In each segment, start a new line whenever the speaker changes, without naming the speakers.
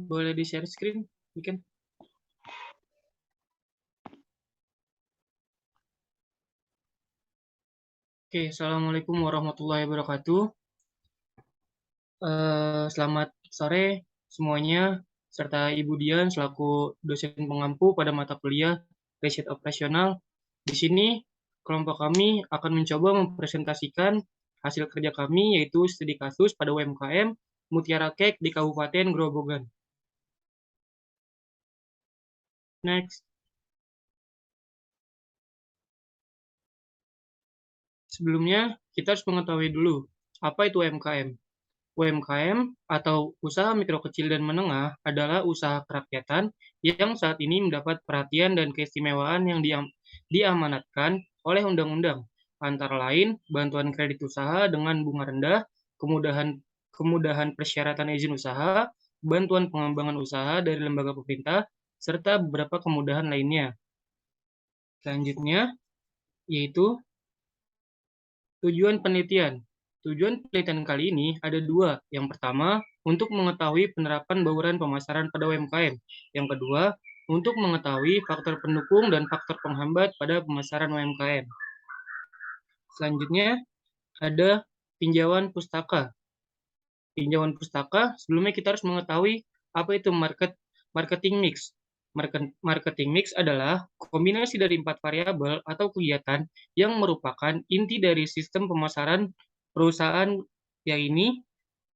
Boleh di-share screen, bikin. Oke, Assalamualaikum warahmatullahi wabarakatuh. Selamat sore semuanya, serta Ibu Dian selaku dosen pengampu pada mata kuliah Riset Operasional. Di sini, kelompok kami akan mencoba mempresentasikan hasil kerja kami, yaitu studi kasus pada UMKM Mutiara Cake di Kabupaten Grobogan. Next. Sebelumnya, kita harus mengetahui dulu, apa itu UMKM? UMKM atau usaha mikro kecil dan menengah adalah usaha kerakyatan yang saat ini mendapat perhatian dan keistimewaan yang diamanatkan oleh undang-undang, antara lain bantuan kredit usaha dengan bunga rendah, kemudahan kemudahan persyaratan izin usaha, bantuan pengembangan usaha dari lembaga pemerintah, serta beberapa kemudahan lainnya. Selanjutnya, yaitu tujuan penelitian. Tujuan penelitian kali ini ada dua. Yang pertama, untuk mengetahui penerapan bauran pemasaran pada UMKM. Yang kedua, untuk mengetahui faktor pendukung dan faktor penghambat pada pemasaran UMKM. Selanjutnya, ada tinjauan pustaka. Tinjauan pustaka, sebelumnya kita harus mengetahui apa itu marketing mix. Marketing mix adalah kombinasi dari 4 variabel atau kegiatan yang merupakan inti dari sistem pemasaran perusahaan, yaitu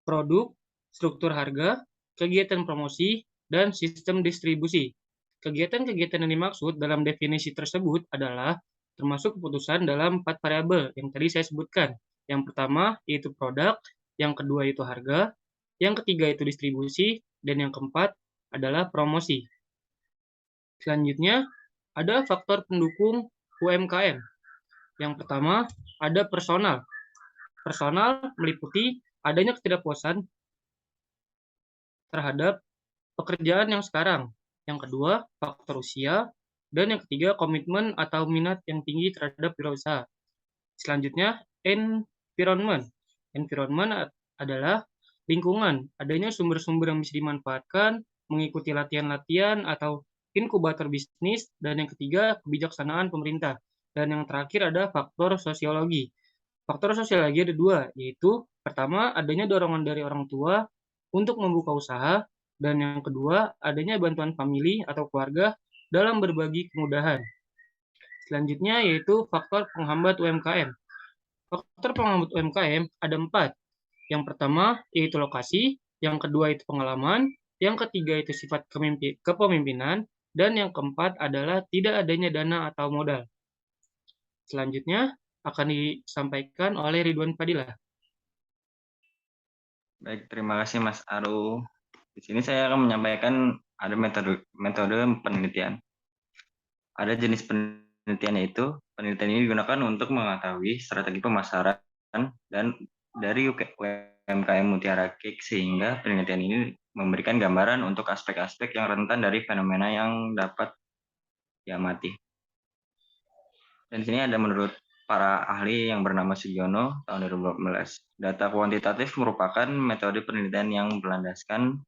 produk, struktur harga, kegiatan promosi, dan sistem distribusi. Kegiatan-kegiatan yang dimaksud dalam definisi tersebut adalah termasuk keputusan dalam 4 variabel yang tadi saya sebutkan. Yang pertama yaitu produk, yang kedua itu harga, yang ketiga itu distribusi, dan yang keempat adalah promosi. Selanjutnya, ada faktor pendukung UMKM. Yang pertama, ada personal. Personal meliputi adanya ketidakpuasan terhadap pekerjaan yang sekarang. Yang kedua, faktor usia. Dan yang ketiga, komitmen atau minat yang tinggi terhadap wirausaha. Selanjutnya, environment. Environment adalah lingkungan. Adanya sumber-sumber yang bisa dimanfaatkan, mengikuti latihan-latihan atau inkubator bisnis. Dan yang ketiga, kebijaksanaan pemerintah. Dan yang terakhir ada faktor sosiologi. Faktor sosiologi ada dua, yaitu pertama, adanya dorongan dari orang tua untuk membuka usaha, dan yang kedua, adanya bantuan famili atau keluarga dalam berbagi kemudahan. Selanjutnya yaitu faktor penghambat UMKM. Faktor penghambat UMKM ada 4. Yang pertama yaitu lokasi, yang kedua itu pengalaman, yang ketiga itu sifat kepemimpinan, dan yang keempat adalah tidak adanya dana atau modal. Selanjutnya akan disampaikan oleh Ridwan Fadilah.
Baik, terima kasih Mas Aru. Di sini saya akan menyampaikan ada metode penelitian. Ada jenis penelitian, yaitu penelitian ini digunakan untuk mengetahui strategi pemasaran dan dari UMKM Mutiara Cake, sehingga penelitian ini memberikan gambaran untuk aspek-aspek yang rentan dari fenomena yang dapat diamati. Dan di sini ada menurut para ahli yang bernama Sugiono tahun 2015. Data kuantitatif merupakan metode penelitian yang berlandaskan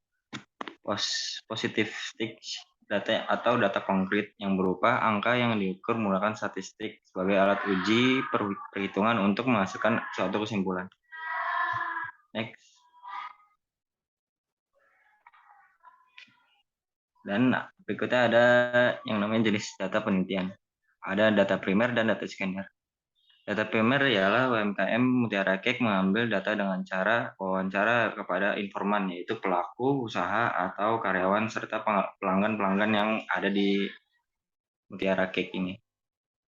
positivistik data atau data konkret yang berupa angka yang diukur menggunakan statistik sebagai alat uji perhitungan untuk menghasilkan suatu kesimpulan. Next. Dan berikutnya ada yang namanya jenis data penelitian. Ada data primer dan data sekunder. Data primer ialah UMKM Mutiara Cake mengambil data dengan cara wawancara kepada informan, yaitu pelaku usaha atau karyawan serta pelanggan-pelanggan yang ada di Mutiara Cake ini.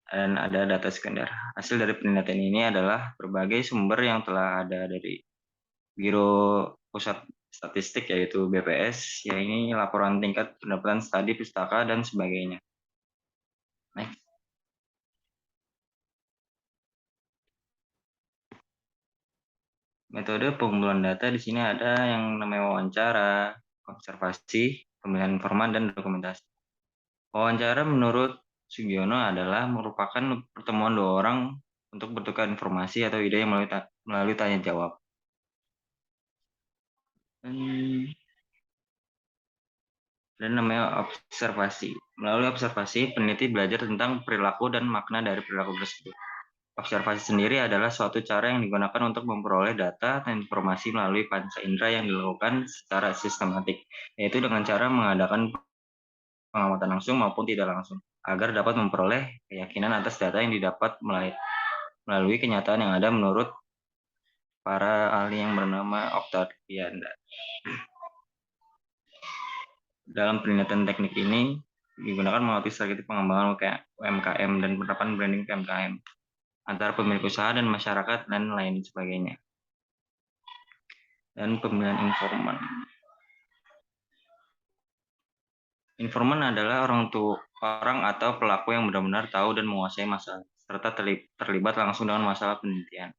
Dan ada data sekunder. Hasil dari penelitian ini adalah berbagai sumber yang telah ada dari Biro Pusat Statistik, yaitu BPS, ya ini laporan tingkat pendapatan studi pustaka dan sebagainya. Next. Metode pengumpulan data di sini ada yang namanya wawancara, observasi, pemilihan informan, dan dokumentasi. Wawancara menurut Sugiono adalah merupakan pertemuan dua orang untuk bertukar informasi atau ide yang melalui tanya jawab. dan namanya observasi. Melalui observasi, peneliti belajar tentang perilaku dan makna dari perilaku tersebut. Observasi sendiri adalah suatu cara yang digunakan untuk memperoleh data dan informasi melalui panca indera yang dilakukan secara sistematik, yaitu dengan cara mengadakan pengamatan langsung maupun tidak langsung, agar dapat memperoleh keyakinan atas data yang didapat melalui kenyataan yang ada menurut para ahli yang bernama Octavian. Dalam penelitian teknik ini digunakan melatih strategi pengembangan UMKM dan penerapan branding UMKM antara pemilik usaha dan masyarakat dan lain sebagainya. Dan pemilihan informan. Informan adalah orang atau pelaku yang benar-benar tahu dan menguasai masalah, serta terlibat langsung dengan masalah penelitian.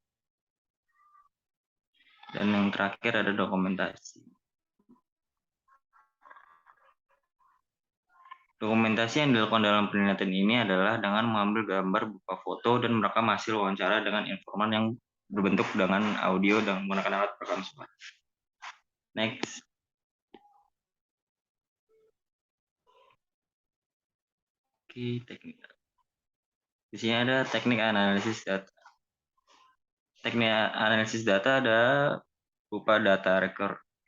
Dan yang terakhir ada dokumentasi. Dokumentasi yang dilakukan dalam penelitian ini adalah dengan mengambil gambar berupa foto dan merekam hasil wawancara dengan informan yang berbentuk dengan audio dan menggunakan alat perekam suara. Next. Oke, teknik. Di sini ada teknik analisis data. Teknik analisis data ada berupa data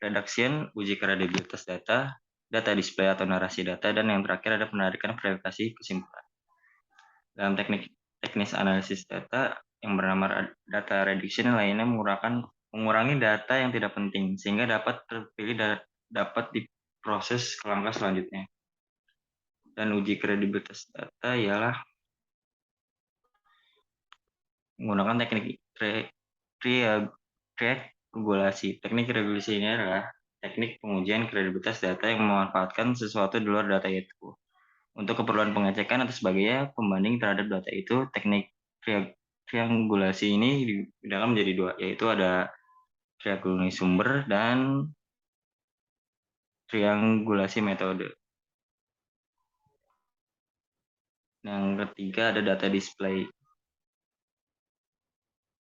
reduction, uji kredibilitas data, data display atau narasi data, dan yang terakhir ada penarikan verifikasi kesimpulan. Dalam teknis analisis data yang bernama data reduction lainnya mengurangi data yang tidak penting sehingga dapat terpilih dan dapat diproses ke langkah selanjutnya. Dan uji kredibilitas data ialah menggunakan teknik regulasi. Teknik regulasi ini adalah teknik pengujian kredibilitas data yang memanfaatkan sesuatu di luar data itu. Untuk keperluan pengecekan atau sebagainya, pembanding terhadap data itu, teknik triangulasi ini digunakan menjadi dua, yaitu ada triangulasi sumber dan triangulasi metode. Yang ketiga ada data display.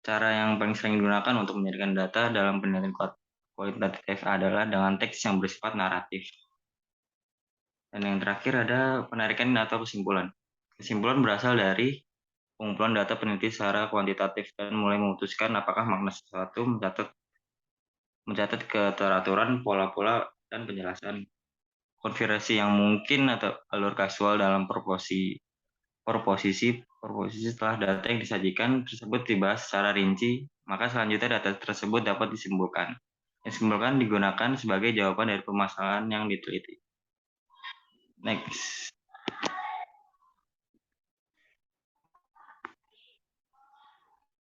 Cara yang paling sering digunakan untuk menjadikan data dalam penelitian kualitatif adalah dengan teks yang bersifat naratif. Dan yang terakhir ada penarikan atau kesimpulan. Kesimpulan berasal dari pengumpulan data peneliti secara kuantitatif dan mulai memutuskan apakah makna sesuatu, mencatat keteraturan, pola-pola, dan penjelasan konfigurasi yang mungkin atau alur kasual dalam proposisi setelah data yang disajikan tersebut dibahas secara rinci, maka selanjutnya data tersebut dapat disimpulkan. Disimpulkan digunakan sebagai jawaban dari permasalahan yang diteliti. Next.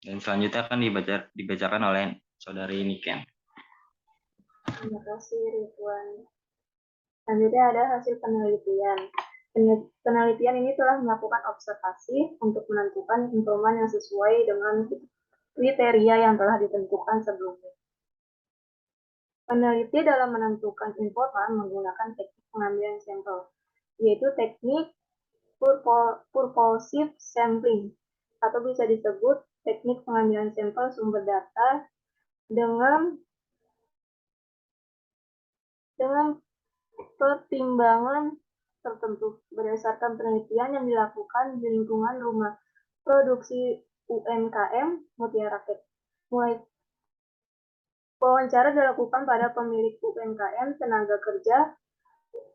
Dan selanjutnya akan dibacakan oleh saudari Niken.
Terima kasih, Ridwan. Selanjutnya ada hasil penelitian. Penelitian ini telah melakukan observasi untuk menentukan informan yang sesuai dengan kriteria yang telah ditentukan sebelumnya. Peneliti dalam menentukan informan menggunakan teknik pengambilan sampel, yaitu teknik purposive sampling, atau bisa disebut teknik pengambilan sampel sumber data dengan pertimbangan tertentu berdasarkan penelitian yang dilakukan di lingkungan rumah produksi UMKM Mutiara Cake. Mulai wawancara dilakukan pada pemilik UMKM, tenaga kerja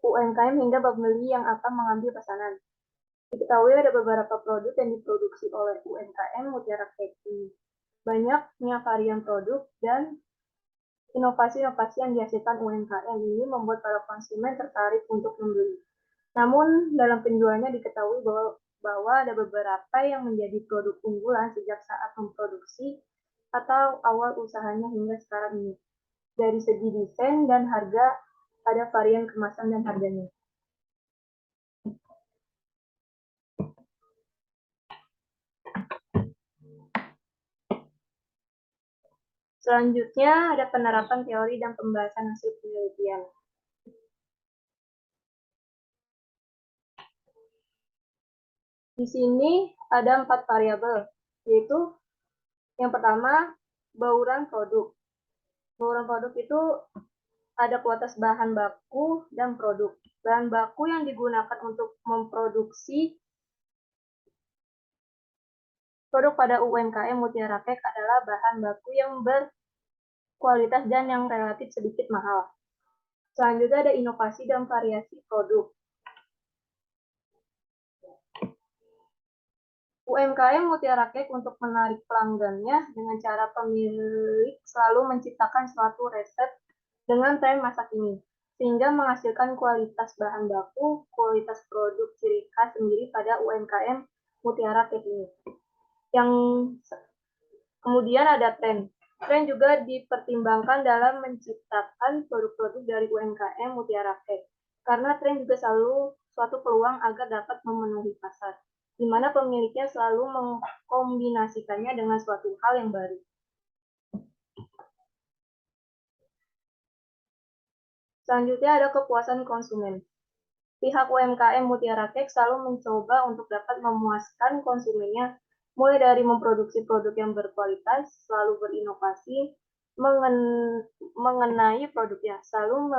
UMKM hingga pembeli yang akan mengambil pesanan. Diketahui ada beberapa produk yang diproduksi oleh UMKM Mutiara Cake ini. Banyaknya varian produk dan inovasi-inovasi yang dihasilkan UMKM ini membuat para konsumen tertarik untuk membeli. Namun, dalam penjualannya diketahui bahwa ada beberapa yang menjadi produk unggulan sejak saat memproduksi atau awal usahanya hingga sekarang ini. Dari segi desain dan harga, ada varian kemasan dan harganya. Selanjutnya, ada penerapan teori dan pembahasan hasil penelitian. Di sini ada 4 variabel, yaitu yang pertama, bauran produk. Bauran produk itu ada kualitas bahan baku dan produk. Bahan baku yang digunakan untuk memproduksi produk pada UMKM Mutiara Cake adalah bahan baku yang berkualitas dan yang relatif sedikit mahal. Selanjutnya ada inovasi dan variasi produk. UMKM Mutiara Cake untuk menarik pelanggannya dengan cara pemilik selalu menciptakan suatu resep dengan tren masa kini, sehingga menghasilkan kualitas bahan baku, kualitas produk ciri khas sendiri pada UMKM Mutiara Cake ini. Yang kemudian ada tren. Tren juga dipertimbangkan dalam menciptakan produk-produk dari UMKM Mutiara Cake, karena tren juga selalu suatu peluang agar dapat memenuhi pasar, di mana pemiliknya selalu mengkombinasikannya dengan suatu hal yang baru. Selanjutnya ada kepuasan konsumen. Pihak UMKM Mutiara Cake selalu mencoba untuk dapat memuaskan konsumennya, mulai dari memproduksi produk yang berkualitas, selalu berinovasi mengenai produknya, selalu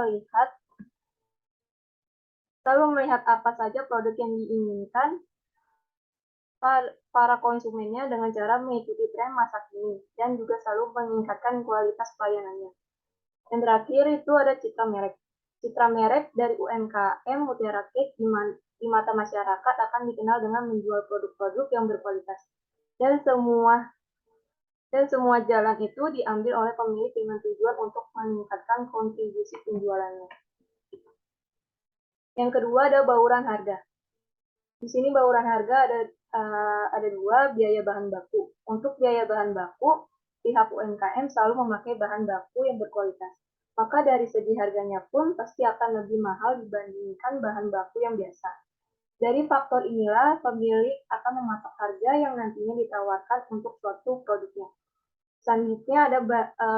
melihat apa saja produk yang diinginkan para konsumennya dengan cara mengikuti tren masa kini, dan juga selalu meningkatkan kualitas pelayanannya. Yang terakhir itu ada citra merek. Citra merek dari UMKM Mutiara Cake di mata masyarakat akan dikenal dengan menjual produk-produk yang berkualitas. Dan semua jalan itu diambil oleh pemilik dengan tujuan untuk meningkatkan kontribusi penjualannya. Yang kedua ada bauran harga. Di sini bauran harga ada dua, biaya bahan baku. Untuk biaya bahan baku, pihak UMKM selalu memakai bahan baku yang berkualitas. Maka dari segi harganya pun pasti akan lebih mahal dibandingkan bahan baku yang biasa. Dari faktor inilah pemilik akan mematok harga yang nantinya ditawarkan untuk suatu produknya. Selanjutnya ada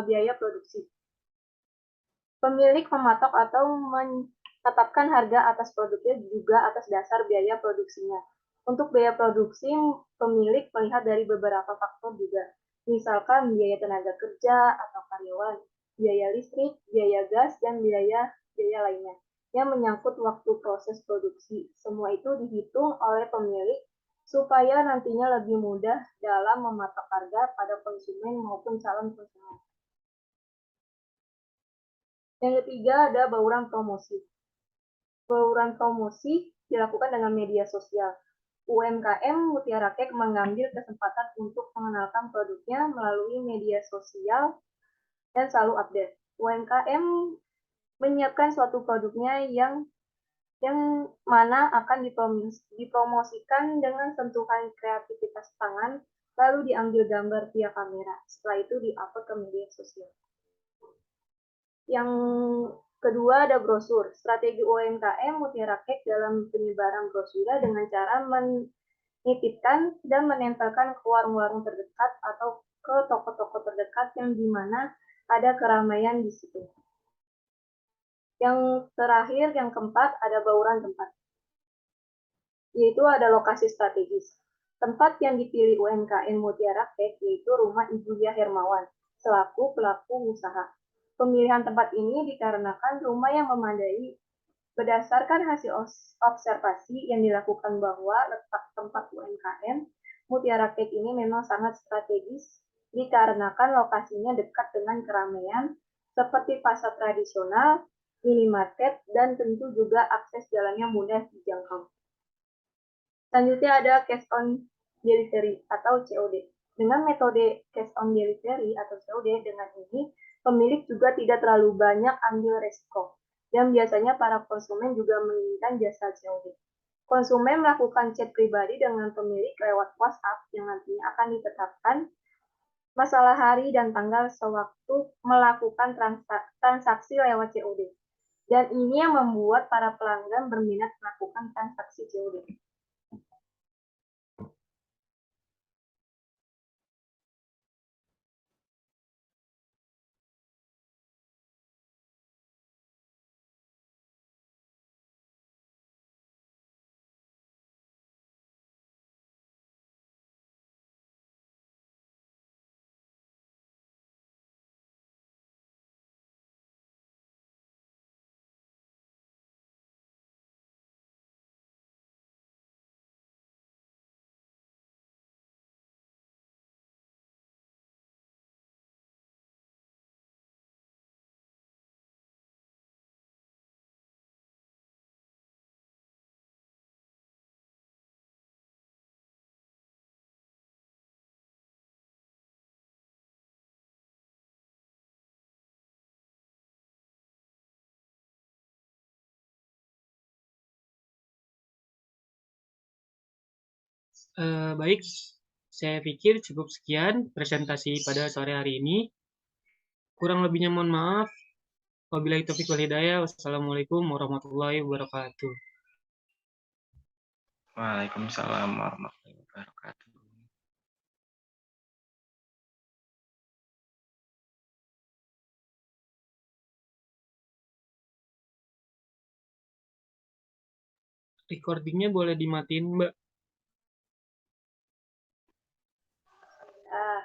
biaya produksi. Pemilik mematok atau menetapkan harga atas produknya juga atas dasar biaya produksinya. Untuk biaya produksi, pemilik melihat dari beberapa faktor juga. Misalkan biaya tenaga kerja atau karyawan, biaya listrik, biaya gas, dan biaya lainnya yang menyangkut waktu proses produksi. Semua itu dihitung oleh pemilik supaya nantinya lebih mudah dalam mematok harga pada konsumen maupun calon konsumen. Yang ketiga ada bauran promosi. Bauran promosi dilakukan dengan media sosial. UMKM Mutiara Cake mengambil kesempatan untuk mengenalkan produknya melalui media sosial dan selalu update. UMKM menyiapkan suatu produknya yang mana akan dipromosikan dengan sentuhan kreativitas tangan, lalu diambil gambar via kamera. Setelah itu di-upload ke media sosial. Yang kedua ada brosur. Strategi UMKM Mutiara Cake dalam penyebaran brosur dengan cara menitipkan dan menempelkan ke warung-warung terdekat atau ke toko-toko terdekat yang dimana ada keramaian di situ. Yang terakhir, yang keempat, ada bauran tempat. Yaitu ada lokasi strategis. Tempat yang dipilih UMKM Mutiara Cake yaitu rumah Ibu Dia Hermawan, selaku pelaku usaha. Pemilihan tempat ini dikarenakan rumah yang memadai berdasarkan hasil observasi yang dilakukan bahwa letak tempat UMKM Mutiara Cake ini memang sangat strategis dikarenakan lokasinya dekat dengan keramaian seperti pasar tradisional, minimarket, dan tentu juga akses jalannya mudah dijangkau. Selanjutnya ada cash on delivery atau COD. Dengan metode cash on delivery atau COD, dengan ini pemilik juga tidak terlalu banyak ambil resiko. Dan biasanya para konsumen juga menginginkan jasa COD. Konsumen melakukan chat pribadi dengan pemilik lewat WhatsApp yang nantinya akan ditetapkan masalah hari dan tanggal sewaktu melakukan transaksi lewat COD. Dan ini yang membuat para pelanggan berminat melakukan transaksi COD.
Baik, saya pikir cukup sekian presentasi pada sore hari ini. Kurang lebihnya mohon maaf. Wabillahi taufiq wal hidayah. Wassalamualaikum warahmatullahi wabarakatuh.
Waalaikumsalam warahmatullahi wabarakatuh.
Recordingnya boleh dimatiin, Mbak.
Ah,